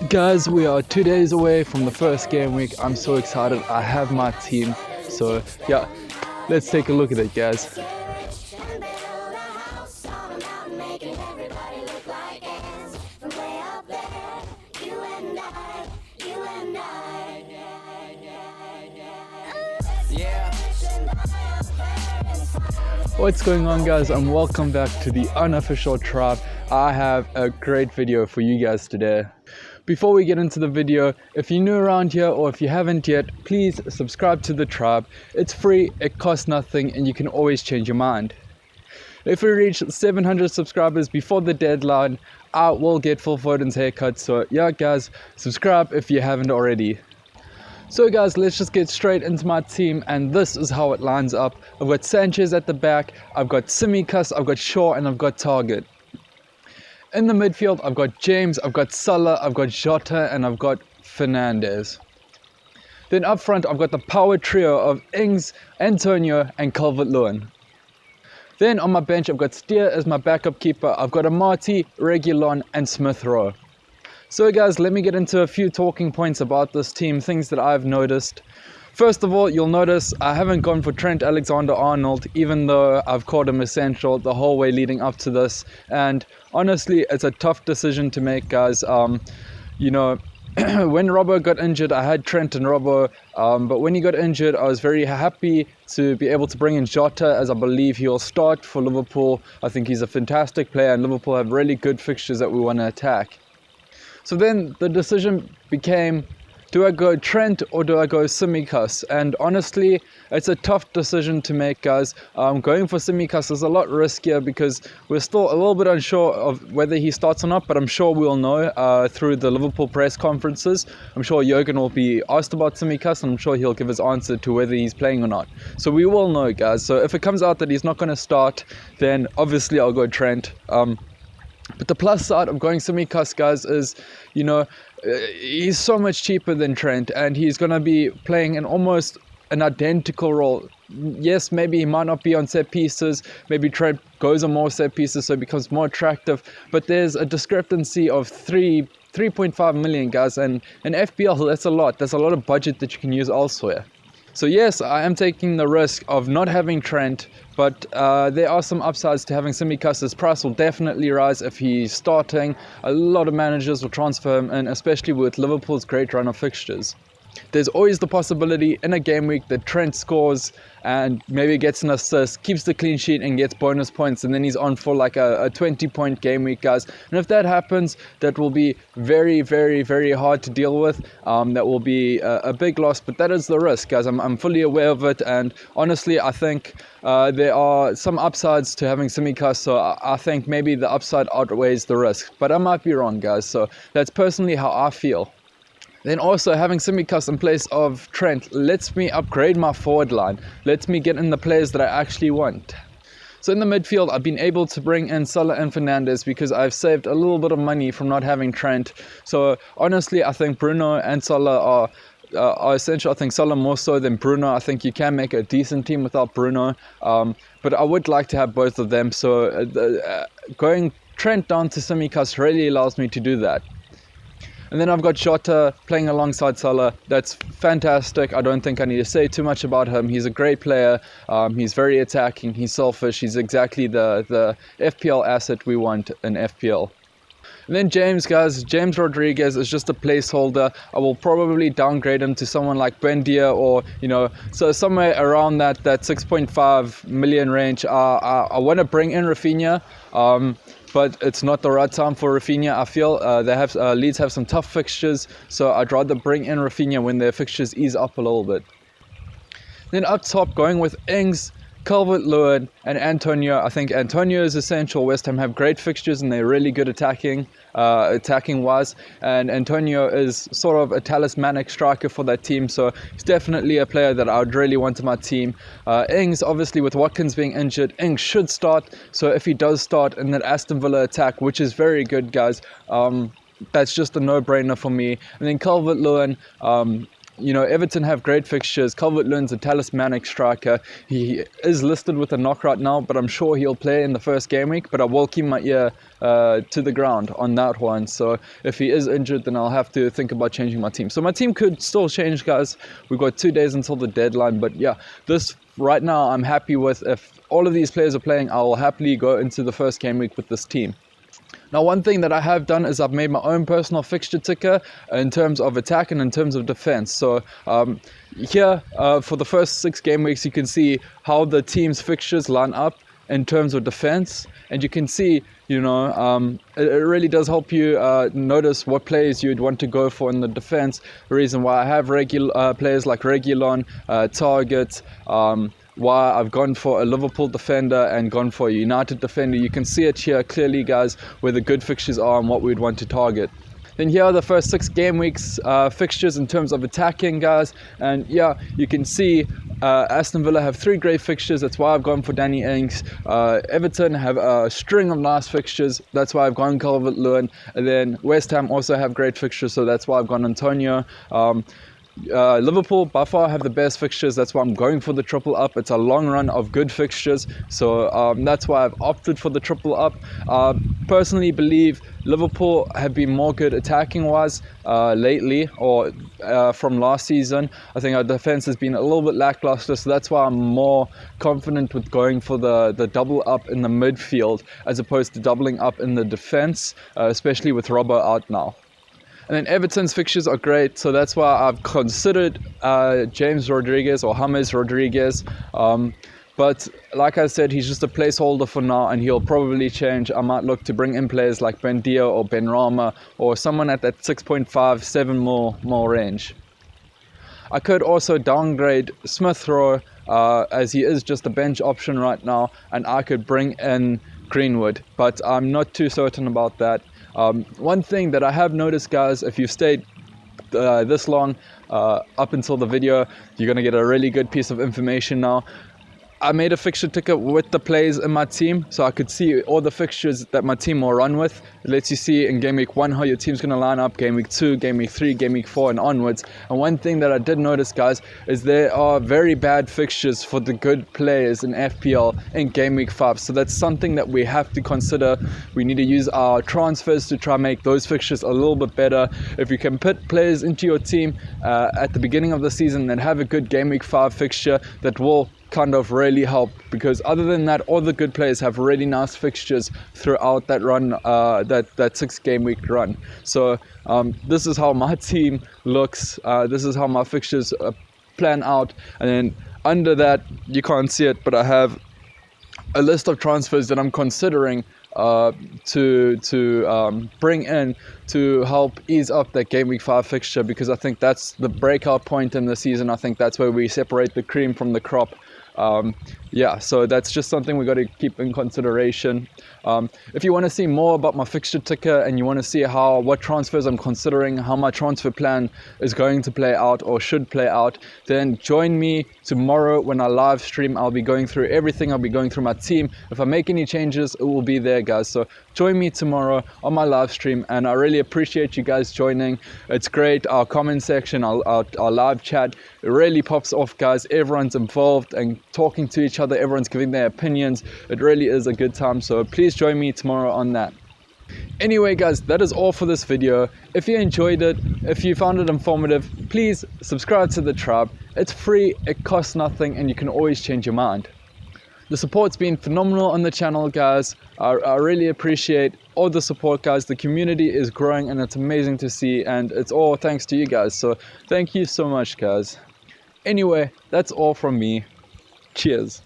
Guys, we are 2 days away from the first game week. I'm so excited. I have my team. So yeah, let's take a look at it, guys. What's going on, guys, and welcome back to the unofficial tribe. I have a great video for you guys today. Before we get into the video, if you're new around here or if you haven't yet, please subscribe to the tribe. It's free, it costs nothing, and you can always change your mind. If we reach 700 subscribers before the deadline, I will get Phil Foden's haircut. So yeah, guys, subscribe if you haven't already. So guys, let's just get straight into my team, and this is how it lines up. I've got Sanchez at the back, I've got Tsimikas, I've got Shaw, and I've got Target. In the midfield, I've got James, I've got Salah, I've got Jota, and I've got Fernandes. Then up front, I've got the power trio of Ings, Antonio, and Calvert-Lewin. Then on my bench, I've got Steer as my backup keeper. I've got Amati, Reguilon, and Smith Rowe. So guys, let me get into a few talking points about this team, things that I've noticed. First of all, you'll notice I haven't gone for Trent Alexander-Arnold, even though I've called him essential the whole way leading up to this. And honestly, it's a tough decision to make, guys. You know, when Robbo got injured, I had Trent and Robbo, but when he got injured, I was very happy to be able to bring in Jota, as I believe he'll start for Liverpool. I think he's a fantastic player, and Liverpool have really good fixtures that we want to attack. So then the decision became, do I go Trent or do I go Tsimikas? And honestly, it's a tough decision to make, guys. Going for Tsimikas is a lot riskier because we're still a little bit unsure of whether he starts or not, but I'm sure we'll know through the Liverpool press conferences. I'm sure Jurgen will be asked about Tsimikas, and I'm sure he'll give his answer to whether he's playing or not. So we will know, guys. So if it comes out that he's not going to start, then obviously I'll go Trent. But the plus side of going Tsimikas, guys, is, you know, he's so much cheaper than Trent, and he's going to be playing in almost an identical role. Yes, maybe he might not be on set pieces, maybe Trent goes on more set pieces so it becomes more attractive, but there's a discrepancy of 3.5 million, guys, and in FPL that's a lot. There's a lot of budget that you can use elsewhere. So yes, I am taking the risk of not having Trent, but there are some upsides to having Tsimikas. His price will definitely rise if he's starting. A lot of managers will transfer him, and especially with Liverpool's great run of fixtures. There's always the possibility in a game week that Trent scores and maybe gets an assist, keeps the clean sheet and gets bonus points, and then he's on for like a 20-point game week, guys. And if that happens, that will be very, very, very hard to deal with. That will be a big loss, but that is the risk, guys. I'm fully aware of it, and honestly, I think there are some upsides to having Tsimikas, so I think maybe the upside outweighs the risk, but I might be wrong, guys. So that's personally how I feel. Then also having Tsimikas in place of Trent lets me upgrade my forward line, lets me get in the players that I actually want. So in the midfield, I've been able to bring in Salah and Fernandes because I've saved a little bit of money from not having Trent. So honestly, I think Bruno and Salah are essential. I think Salah more so than Bruno. I think you can make a decent team without Bruno, but I would like to have both of them. So going Trent down to Tsimikas really allows me to do that. And then I've got Jota playing alongside Salah. That's fantastic. I don't think I need to say too much about him. He's a great player. He's very attacking. He's selfish. He's exactly the FPL asset we want in FPL. And then James, guys, James Rodriguez is just a placeholder. I will probably downgrade him to someone like Buendia, or, you know, so somewhere around that 6.5 million range. I want to bring in Rafinha, but it's not the right time for Rafinha. I feel Leeds have some tough fixtures, so I'd rather bring in Rafinha when their fixtures ease up a little bit. Then up top, going with Ings, Calvert-Lewin and Antonio. I think Antonio is essential. West Ham have great fixtures and they're really good attacking wise, and Antonio is sort of a talismanic striker for that team, so he's definitely a player that I would really want in my team. Ings, obviously with Watkins being injured, Ings should start, so if he does start in that Aston Villa attack, which is very good, guys, that's just a no-brainer for me. And then Calvert-Lewin, you know, Everton have great fixtures. Calvert-Lewin's a talismanic striker. He is listed with a knock right now, but I'm sure he'll play in the first game week. But I will keep my ear to the ground on that one. So if he is injured, then I'll have to think about changing my team. So my team could still change, guys. We've got 2 days until the deadline. But yeah, this right now I'm happy with. If all of these players are playing, I will happily go into the first game week with this team. Now, one thing that I have done is I've made my own personal fixture ticker in terms of attack and in terms of defense. So here for the first 6 game weeks, you can see how the team's fixtures line up in terms of defense, and you can see, you know, it really does help you notice what players you'd want to go for in the defense. The reason why I have regular players like Reguilon, Target, why I've gone for a Liverpool defender and gone for a United defender. You can see it here clearly, guys, where the good fixtures are and what we'd want to target. Then here are the first 6 game weeks fixtures in terms of attacking, guys. And yeah, you can see Aston Villa have 3 great fixtures. That's why I've gone for Danny Ings. Everton have a string of nice fixtures. That's why I've gone Calvert-Lewin. And then West Ham also have great fixtures. So that's why I've gone Antonio. Liverpool by far have the best fixtures. That's why I'm going for the triple up. It's a long run of good fixtures, so that's why I've opted for the triple up. Personally believe Liverpool have been more good attacking wise lately, or from last season. I think our defense has been a little bit lackluster, so that's why I'm more confident with going for the double up in the midfield as opposed to doubling up in the defense, especially with Robbo out now. And then Everton's fixtures are great, so that's why I've considered James Rodriguez or James Rodriguez. But like I said, he's just a placeholder for now, and he'll probably change. I might look to bring in players like Bendia or Benrahma or someone at that 6.5, 7 more range. I could also downgrade Smith Rowe as he is just a bench option right now, and I could bring in Greenwood, but I'm not too certain about that. One thing that I have noticed, guys, if you've stayed this long up until the video, you're going to get a really good piece of information now. I made a fixture ticker with the players in my team, so I could see all the fixtures that my team will run with. It lets you see in game week 1 how your team's going to line up, game week 2, game week 3, game week 4 and onwards. And one thing that I did notice, guys, is there are very bad fixtures for the good players in FPL in game week 5. So that's something that we have to consider. We need to use our transfers to try and make those fixtures a little bit better. If you can put players into your team at the beginning of the season and have a good game week 5 fixture, that will kind of really help, because other than that, all the good players have really nice fixtures throughout that run, that 6 game week run. So this is how my team looks. This is how my fixtures plan out, and then under that, you can't see it, but I have a list of transfers that I'm considering to bring in to help ease up that game week 5 fixture, because I think that's the breakout point in the season. I think that's where we separate the cream from the crop. Yeah, so that's just something we got to keep in consideration. If you want to see more about my fixture ticker and you want to see what transfers I'm considering, how my transfer plan is going to play out or should play out, then join me tomorrow when I live stream. I'll be going through everything. I'll be going through my team. If I make any changes, it will be there, guys. So join me tomorrow on my live stream, and I really appreciate you guys joining. It's great. Our comment section, our live chat, it really pops off, guys. Everyone's involved and talking to each other. Everyone's giving their opinions. It really is a good time. So please join me tomorrow on that. Anyway, guys, that is all for this video. If you enjoyed it, if you found it informative, please subscribe to the tribe. It's free, it costs nothing, and you can always change your mind. The support's been phenomenal on the channel, guys. I really appreciate all the support, guys. The community is growing and it's amazing to see, and it's all thanks to you guys. So thank you so much, guys. Anyway, that's all from me. Cheers.